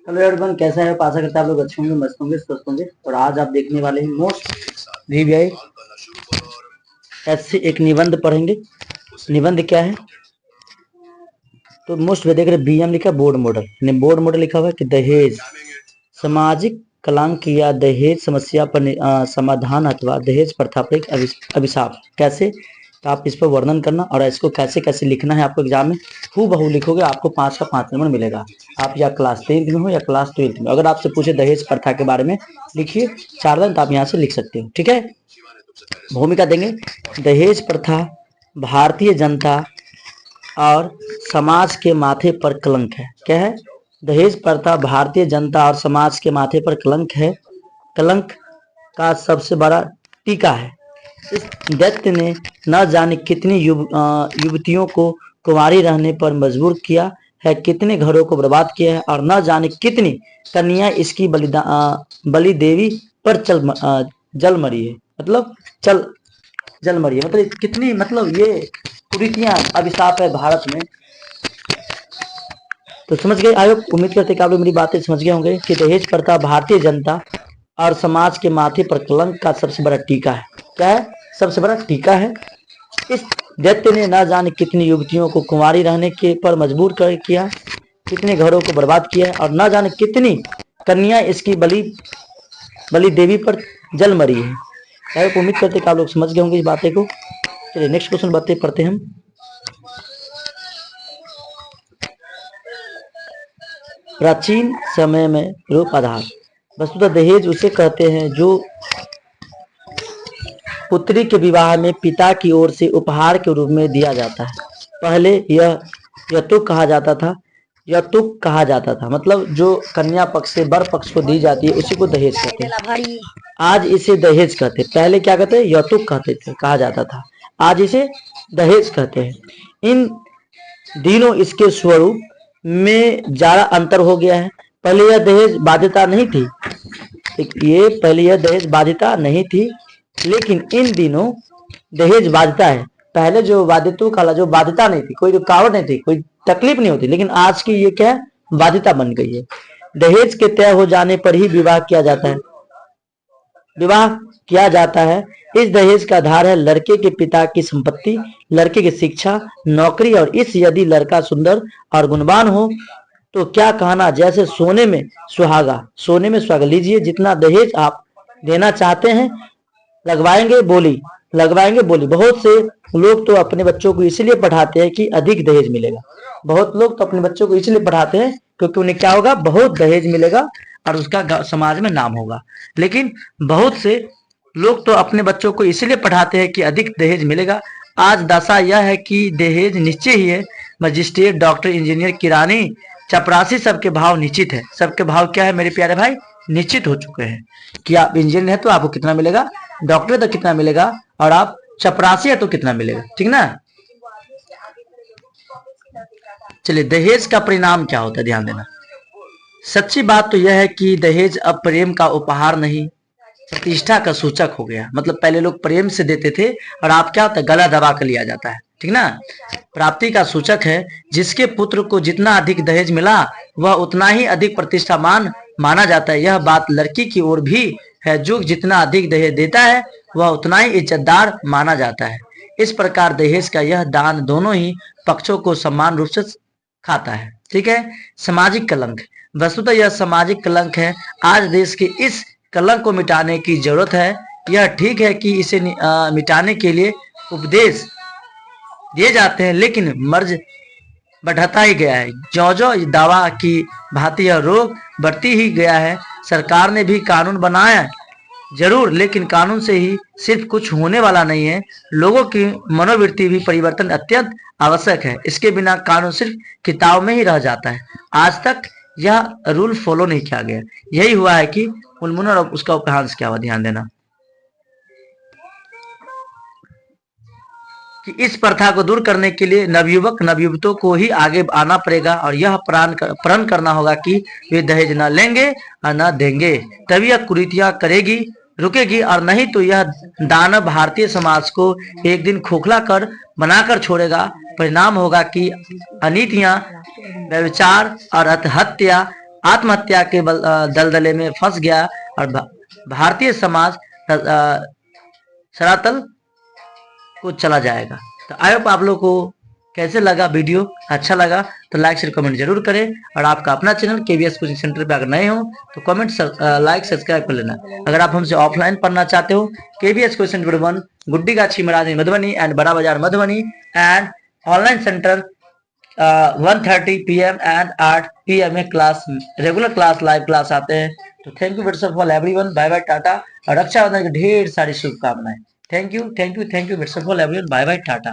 Hello everyone, कैसा है? आशा करता है आप लोग अच्छे होंगे, मस्त होंगे, स्वस्थ होंगे। और आज आप देखने वाले हैं मोस्ट वीवीआई ऐसे एक निबंध पढ़ेंगे। निबंध क्या है? तो मोस्ट वे देख रहे बीएम लिखा बोर्ड मॉडल, बोर्ड मॉडल लिखा हुआ है कि दहेज सामाजिक कलंक या दहेज समस्या पर समाधान अथवा दहेज प्रथा पर एक अभिशाप। कैसे? तो आप इस पर वर्णन करना और इसको कैसे कैसे लिखना है आपको एग्जाम में हूबहू लिखोगे, आपको 5 का 5 नंबर मिलेगा। आप या क्लास 10th में हो या क्लास 12th में। अगर आपसे पूछे दहेज प्रथा के बारे में लिखिए 4 लाइन, तो आप यहाँ से लिख सकते हो। ठीक है, भूमिका देंगे। दहेज प्रथा भारतीय जनता और समाज के माथे पर कलंक है। क्या है? दहेज प्रथा भारतीय जनता और समाज के माथे पर कलंक है, कलंक का सबसे बड़ा टीका है। इस दैत्य ने न जाने कितनी युवतियों को कुंवारी रहने पर मजबूर किया है, कितने घरों को बर्बाद किया है, और न जाने कितनी कन्या इसकी बलि देवी पर जल मरी है। मतलब जल मरी है, मतलब कितनी, मतलब ये कुरीतियां अभिशाप है भारत में। तो समझ गए आयोग, उम्मीद करते कि आप लोग मेरी बातें समझ गए होंगे कि दहेज प्रथा भारतीय जनता और समाज के माथे पर कलंक का सबसे बड़ा टीका है। क्या है? सबसे बड़ा टीका है। इस दैत्य ने न जाने कितनी युवतियों को कुंवारी रहने के पर मजबूर कर किया, कितने घरों को बर्बाद किया, और न जाने कितनी कन्या इसकी बलि देवी पर जल मरी है। उम्मीद करते कि आप लोग समझ गए होंगे इस बातें को। चलिए नेक्स्ट क्वेश्चन बातें पढ़ते हैं हम। प्राचीन समय में रूप आधार। वस्तुतः दहेज उसे कहते हैं जो पुत्री के विवाह में पिता की ओर से उपहार के रूप में दिया जाता है। पहले यह यतुक कहा जाता था, यतुक कहा जाता था, मतलब जो कन्या पक्ष से वर पक्ष को दी जाती है उसी को दहेज कहते हैं। आज इसे दहेज कहते हैं। पहले क्या कहते हैं? यतुक कहते थे, कहा जाता था। आज इसे दहेज कहते हैं। इन दिनों इसके स्वरूप में ज्यादा अंतर हो गया है। पहले यह दहेज बाध्यता नहीं थी, पहले यह दहेज बाध्यता नहीं थी, लेकिन इन दिनों दहेज बाध्यता है। पहले जो बाध्यता काला जो बाध्यता नहीं थी, कोई रुकावट नहीं थी, कोई तकलीफ नहीं होती, लेकिन आज की ये क्या है? बाध्यता बन गई है। दहेज के तय हो जाने पर ही विवाह किया जाता है। विवाह किया जाता है। इस दहेज का आधार है लड़के के पिता की संपत्ति, लड़के की शिक्षा, नौकरी, और इस यदि लड़का सुंदर और गुणवान हो तो क्या कहना, जैसे सोने में सुहागा। सोने में सुहागा लीजिए, जितना दहेज आप देना चाहते हैं लगवाएंगे बोली। बहुत से लोग तो अपने बच्चों को इसलिए पढ़ाते हैं कि अधिक दहेज मिलेगा। बहुत लोग तो अपने बच्चों को इसलिए पढ़ाते हैं क्योंकि उन्हें क्या होगा? बहुत दहेज मिलेगा और उसका समाज में नाम होगा। लेकिन बहुत से लोग तो अपने बच्चों को इसलिए पढ़ाते हैं कि अधिक दहेज मिलेगा। आज दशा यह है कि दहेज निश्चय ही है। मजिस्ट्रेट, डॉक्टर, इंजीनियर, किरानी, चपरासी, सबके भाव निश्चित है। सबके भाव क्या है मेरे प्यारे भाई? निश्चित हो चुके हैं कि आप इंजीनियर है तो आपको कितना मिलेगा, डॉक्टर है तो कितना मिलेगा, और आप चपरासी है तो कितना मिलेगा। ठीक ना? चलिए, दहेज का परिणाम क्या होता है, ध्यान देना। सच्ची बात तो यह है कि दहेज अब प्रेम का उपहार नहीं, प्रतिष्ठा का सूचक हो गया। मतलब पहले लोग प्रेम से देते थे और आप क्या होता है? गला दबा कर लिया जाता है। ठीक ना? प्राप्ति का सूचक है। जिसके पुत्र को जितना अधिक दहेज मिला वह उतना ही अधिक प्रतिष्ठावान माना जाता है। यह बात लड़की की ओर भी है। जो जितना अधिक दहेज देता है वह उतना ही इज्जतदार माना जाता है। इस प्रकार दहेज का यह दान दोनों ही पक्षों को समान रूप से खाता है। ठीक है? सामाजिक कलंक। वस्तुतः यह सामाजिक कलंक है। आज देश के इस कलंक को मिटाने की जरूरत है। यह ठीक है कि इसे मिटाने के लिए उपदेश दिए जाते हैं, लेकिन मर्ज बढ़ता ही गया है। जो दावा की भांति यह रोग बढ़ती ही गया है। सरकार ने भी कानून बनाया जरूर, लेकिन कानून से ही सिर्फ कुछ होने वाला नहीं है। लोगों की मनोवृत्ति भी परिवर्तन अत्यंत आवश्यक है। इसके बिना कानून सिर्फ किताब में ही रह जाता है। आज तक यह रूल फॉलो नहीं किया गया। यही हुआ है कि उन्मूलन और उसका उपहांस क्या हुआ, ध्यान देना कि इस प्रथा को दूर करने के लिए नवयुवक नवयुवतियों को ही आगे आना पड़ेगा और यह प्रण करना होगा कि वे दहेज न लेंगे और न देंगे। तभी यह कुरीतियां रुकेगी, और नहीं तो यह दानव भारतीय समाज को एक दिन खोखला कर बनाकर छोड़ेगा। परिणाम होगा कि अनीतियां, व्यभिचार और हत्या आत्महत्या के दलदले में फंस गया और भारतीय समाज सरातल को चला जाएगा। तो आई होप आप लोग को कैसे लगा वीडियो, अच्छा लगा तो लाइक शेयर कमेंट जरूर करें। और आपका अपना चैनल केवीएस कोचिंग सेंटर पे अगर नए हो तो कमेंट लाइक सब्सक्राइब कर लेना। अगर आप हमसे ऑफलाइन पढ़ना चाहते हो केवीएस कोचिंग सेंटर 1 गुड्डी गाछी महाराज मधुबनी एंड बड़ा बाजार Madhubani and online centre 1:30 PM and 8 PM में class, regular class, live class आते हैं। तो thank you very much everyone, bye bye tata और रक्षाबंधन की ढेर सारी शुभकामनाएं। Thank you very much everyone, bye bye Tata.